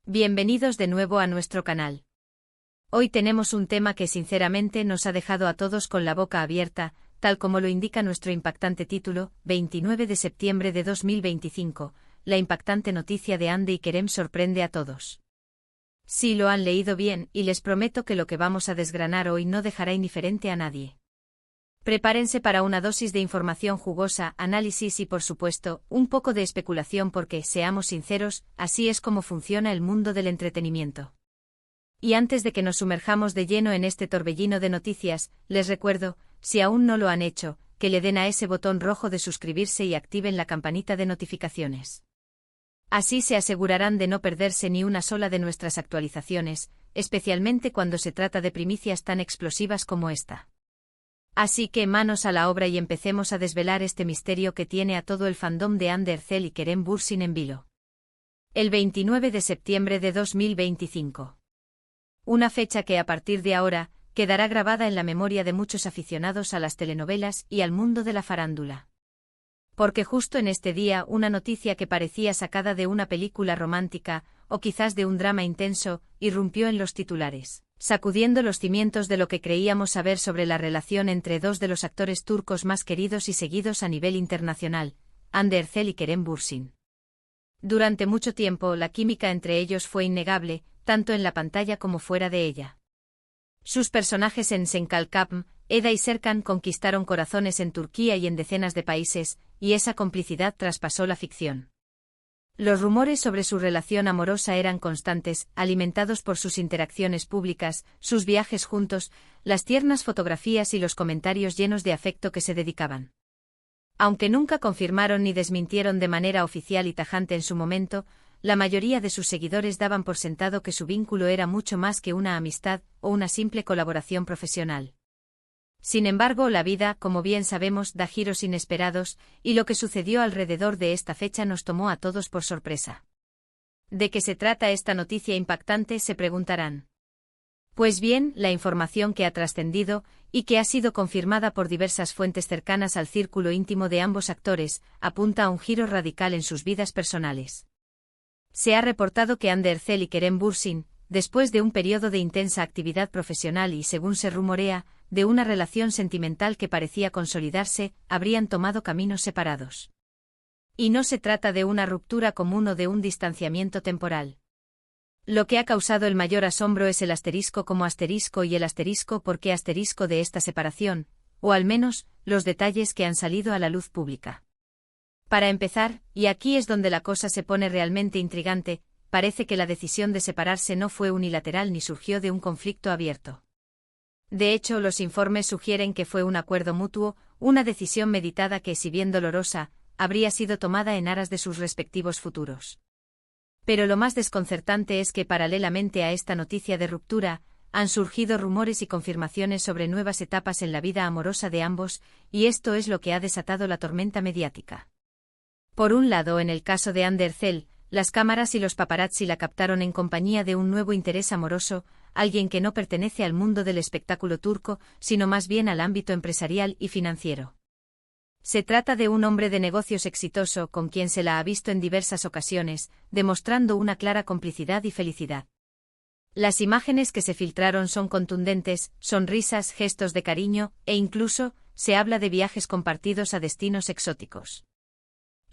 Bienvenidos de nuevo a nuestro canal. Hoy tenemos un tema que sinceramente nos ha dejado a todos con la boca abierta, tal como lo indica nuestro impactante título, 29 de septiembre de 2025, la impactante noticia de Hande y Kerem sorprende a todos. Sí, lo han leído bien, y les prometo que lo que vamos a desgranar hoy no dejará indiferente a nadie. Prepárense para una dosis de información jugosa, análisis y por supuesto, un poco de especulación porque, seamos sinceros, así es como funciona el mundo del entretenimiento. Y antes de que nos sumerjamos de lleno en este torbellino de noticias, les recuerdo, si aún no lo han hecho, que le den a ese botón rojo de suscribirse y activen la campanita de notificaciones. Así se asegurarán de no perderse ni una sola de nuestras actualizaciones, especialmente cuando se trata de primicias tan explosivas como esta. Así que manos a la obra y empecemos a desvelar este misterio que tiene a todo el fandom de Hande Erçel y Kerem Bürsin en vilo. El 29 de septiembre de 2025. Una fecha que a partir de ahora, quedará grabada en la memoria de muchos aficionados a las telenovelas y al mundo de la farándula. Porque justo en este día una noticia que parecía sacada de una película romántica, o quizás de un drama intenso, irrumpió en los titulares, sacudiendo los cimientos de lo que creíamos saber sobre la relación entre dos de los actores turcos más queridos y seguidos a nivel internacional, Hande Erçel y Kerem Bürsin. Durante mucho tiempo la química entre ellos fue innegable, tanto en la pantalla como fuera de ella. Sus personajes en Senkalkapm, Eda y Serkan conquistaron corazones en Turquía y en decenas de países, y esa complicidad traspasó la ficción. Los rumores sobre su relación amorosa eran constantes, alimentados por sus interacciones públicas, sus viajes juntos, las tiernas fotografías y los comentarios llenos de afecto que se dedicaban. Aunque nunca confirmaron ni desmintieron de manera oficial y tajante en su momento, la mayoría de sus seguidores daban por sentado que su vínculo era mucho más que una amistad o una simple colaboración profesional. Sin embargo, la vida, como bien sabemos, da giros inesperados, y lo que sucedió alrededor de esta fecha nos tomó a todos por sorpresa. ¿De qué se trata esta noticia impactante?, se preguntarán. Pues bien, la información que ha trascendido, y que ha sido confirmada por diversas fuentes cercanas al círculo íntimo de ambos actores, apunta a un giro radical en sus vidas personales. Se ha reportado que Hande Erçel y Kerem Bürsin, después de un periodo de intensa actividad profesional y, según se rumorea, de una relación sentimental que parecía consolidarse, habrían tomado caminos separados. Y no se trata de una ruptura común o de un distanciamiento temporal. Lo que ha causado el mayor asombro es el asterisco como asterisco y el asterisco por qué asterisco de esta separación, o al menos, los detalles que han salido a la luz pública. Para empezar, y aquí es donde la cosa se pone realmente intrigante, parece que la decisión de separarse no fue unilateral ni surgió de un conflicto abierto. De hecho, los informes sugieren que fue un acuerdo mutuo, una decisión meditada que, si bien dolorosa, habría sido tomada en aras de sus respectivos futuros. Pero lo más desconcertante es que, paralelamente a esta noticia de ruptura, han surgido rumores y confirmaciones sobre nuevas etapas en la vida amorosa de ambos, y esto es lo que ha desatado la tormenta mediática. Por un lado, en el caso de Hande Erçel, las cámaras y los paparazzi la captaron en compañía de un nuevo interés amoroso, alguien que no pertenece al mundo del espectáculo turco, sino más bien al ámbito empresarial y financiero. Se trata de un hombre de negocios exitoso con quien se la ha visto en diversas ocasiones, demostrando una clara complicidad y felicidad. Las imágenes que se filtraron son contundentes, sonrisas, gestos de cariño, e incluso, se habla de viajes compartidos a destinos exóticos.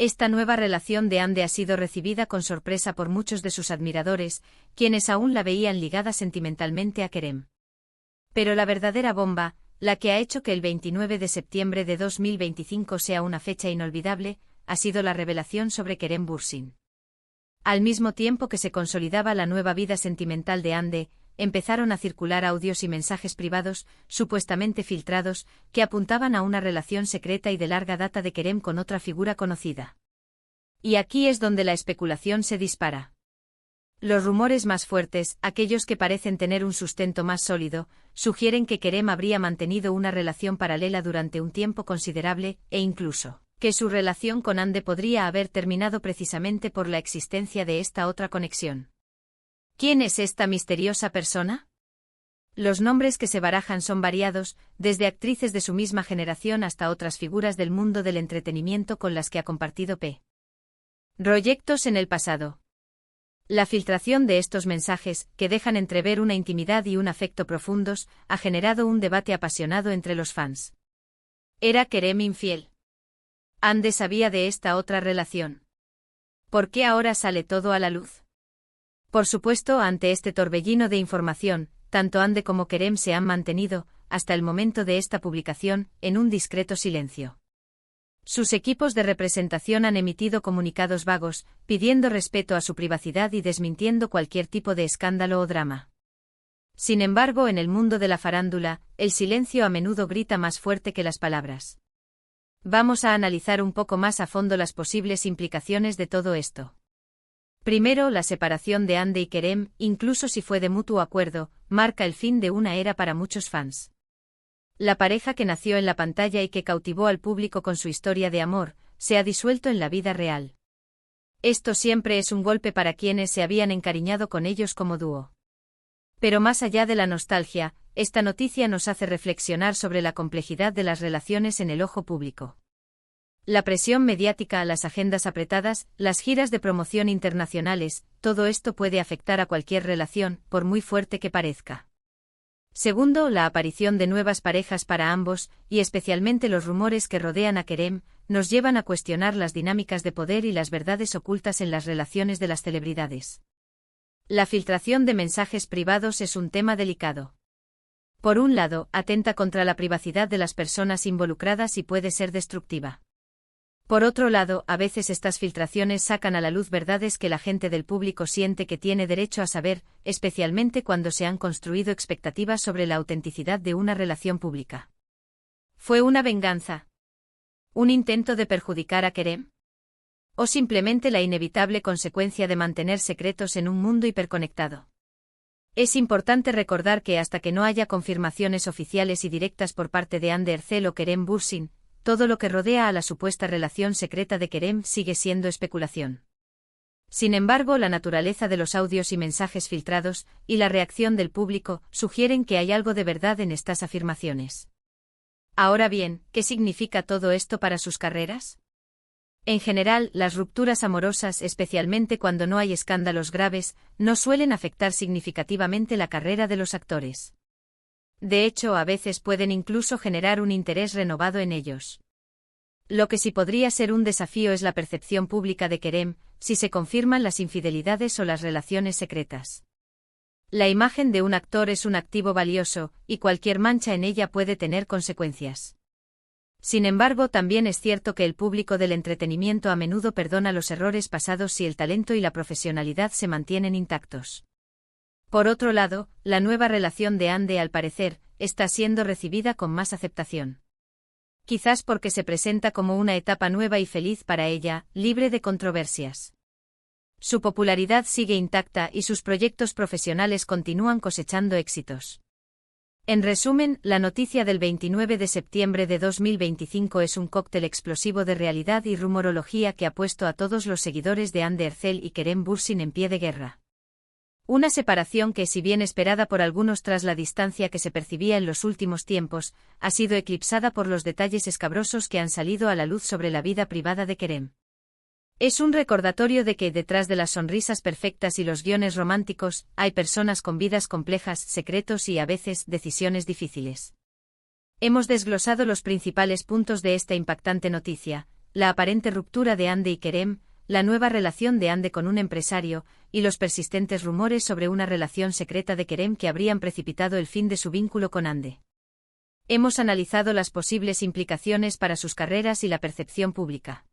Esta nueva relación de Hande ha sido recibida con sorpresa por muchos de sus admiradores, quienes aún la veían ligada sentimentalmente a Kerem. Pero la verdadera bomba, la que ha hecho que el 29 de septiembre de 2025 sea una fecha inolvidable, ha sido la revelación sobre Kerem Bürsin. Al mismo tiempo que se consolidaba la nueva vida sentimental de Hande, empezaron a circular audios y mensajes privados, supuestamente filtrados, que apuntaban a una relación secreta y de larga data de Kerem con otra figura conocida. Y aquí es donde la especulación se dispara. Los rumores más fuertes, aquellos que parecen tener un sustento más sólido, sugieren que Kerem habría mantenido una relación paralela durante un tiempo considerable, e incluso, que su relación con Hande podría haber terminado precisamente por la existencia de esta otra conexión. ¿Quién es esta misteriosa persona? Los nombres que se barajan son variados, desde actrices de su misma generación hasta otras figuras del mundo del entretenimiento con las que ha compartido proyectos en el pasado. La filtración de estos mensajes, que dejan entrever una intimidad y un afecto profundos, ha generado un debate apasionado entre los fans. ¿Era Kerem infiel? ¿Ande sabía de esta otra relación? ¿Por qué ahora sale todo a la luz? Por supuesto, ante este torbellino de información, tanto Ande como Kerem se han mantenido, hasta el momento de esta publicación, en un discreto silencio. Sus equipos de representación han emitido comunicados vagos, pidiendo respeto a su privacidad y desmintiendo cualquier tipo de escándalo o drama. Sin embargo, en el mundo de la farándula, el silencio a menudo grita más fuerte que las palabras. Vamos a analizar un poco más a fondo las posibles implicaciones de todo esto. Primero, la separación de Ande y Kerem, incluso si fue de mutuo acuerdo, marca el fin de una era para muchos fans. La pareja que nació en la pantalla y que cautivó al público con su historia de amor, se ha disuelto en la vida real. Esto siempre es un golpe para quienes se habían encariñado con ellos como dúo. Pero más allá de la nostalgia, esta noticia nos hace reflexionar sobre la complejidad de las relaciones en el ojo público. La presión mediática, las agendas apretadas, las giras de promoción internacionales, todo esto puede afectar a cualquier relación, por muy fuerte que parezca. Segundo, la aparición de nuevas parejas para ambos, y especialmente los rumores que rodean a Kerem, nos llevan a cuestionar las dinámicas de poder y las verdades ocultas en las relaciones de las celebridades. La filtración de mensajes privados es un tema delicado. Por un lado, atenta contra la privacidad de las personas involucradas y puede ser destructiva. Por otro lado, a veces estas filtraciones sacan a la luz verdades que la gente del público siente que tiene derecho a saber, especialmente cuando se han construido expectativas sobre la autenticidad de una relación pública. ¿Fue una venganza? ¿Un intento de perjudicar a Kerem? ¿O simplemente la inevitable consecuencia de mantener secretos en un mundo hiperconectado? Es importante recordar que hasta que no haya confirmaciones oficiales y directas por parte de Hande Erçel o Kerem Bürsin, todo lo que rodea a la supuesta relación secreta de Kerem sigue siendo especulación. Sin embargo, la naturaleza de los audios y mensajes filtrados, y la reacción del público, sugieren que hay algo de verdad en estas afirmaciones. Ahora bien, ¿qué significa todo esto para sus carreras? En general, las rupturas amorosas, especialmente cuando no hay escándalos graves, no suelen afectar significativamente la carrera de los actores. De hecho, a veces pueden incluso generar un interés renovado en ellos. Lo que sí podría ser un desafío es la percepción pública de Kerem, si se confirman las infidelidades o las relaciones secretas. La imagen de un actor es un activo valioso, y cualquier mancha en ella puede tener consecuencias. Sin embargo, también es cierto que el público del entretenimiento a menudo perdona los errores pasados si el talento y la profesionalidad se mantienen intactos. Por otro lado, la nueva relación de Hande, al parecer, está siendo recibida con más aceptación. Quizás porque se presenta como una etapa nueva y feliz para ella, libre de controversias. Su popularidad sigue intacta y sus proyectos profesionales continúan cosechando éxitos. En resumen, la noticia del 29 de septiembre de 2025 es un cóctel explosivo de realidad y rumorología que ha puesto a todos los seguidores de Hande Erçel y Kerem Bürsin en pie de guerra. Una separación que, si bien esperada por algunos tras la distancia que se percibía en los últimos tiempos, ha sido eclipsada por los detalles escabrosos que han salido a la luz sobre la vida privada de Kerem. Es un recordatorio de que, detrás de las sonrisas perfectas y los guiones románticos, hay personas con vidas complejas, secretos y, a veces, decisiones difíciles. Hemos desglosado los principales puntos de esta impactante noticia: la aparente ruptura de Hande y Kerem, la nueva relación de Hande con un empresario, y los persistentes rumores sobre una relación secreta de Kerem que habrían precipitado el fin de su vínculo con Hande. Hemos analizado las posibles implicaciones para sus carreras y la percepción pública.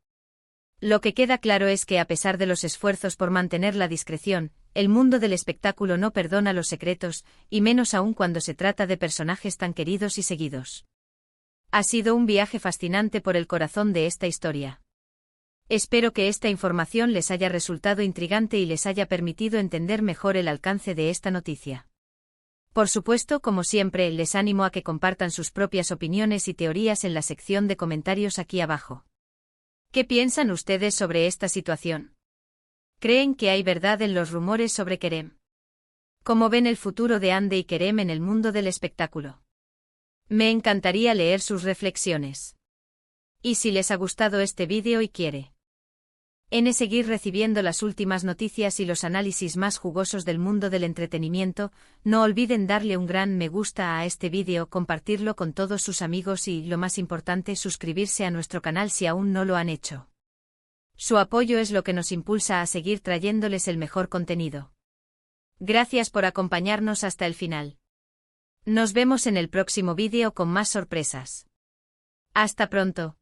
Lo que queda claro es que, a pesar de los esfuerzos por mantener la discreción, el mundo del espectáculo no perdona los secretos, y menos aún cuando se trata de personajes tan queridos y seguidos. Ha sido un viaje fascinante por el corazón de esta historia. Espero que esta información les haya resultado intrigante y les haya permitido entender mejor el alcance de esta noticia. Por supuesto, como siempre, les animo a que compartan sus propias opiniones y teorías en la sección de comentarios aquí abajo. ¿Qué piensan ustedes sobre esta situación? ¿Creen que hay verdad en los rumores sobre Kerem? ¿Cómo ven el futuro de Hande y Kerem en el mundo del espectáculo? Me encantaría leer sus reflexiones. Y si les ha gustado este vídeo y quiere Seguir recibiendo las últimas noticias y los análisis más jugosos del mundo del entretenimiento. No olviden darle un gran me gusta a este vídeo, compartirlo con todos sus amigos y, lo más importante, suscribirse a nuestro canal si aún no lo han hecho. Su apoyo es lo que nos impulsa a seguir trayéndoles el mejor contenido. Gracias por acompañarnos hasta el final. Nos vemos en el próximo vídeo con más sorpresas. Hasta pronto.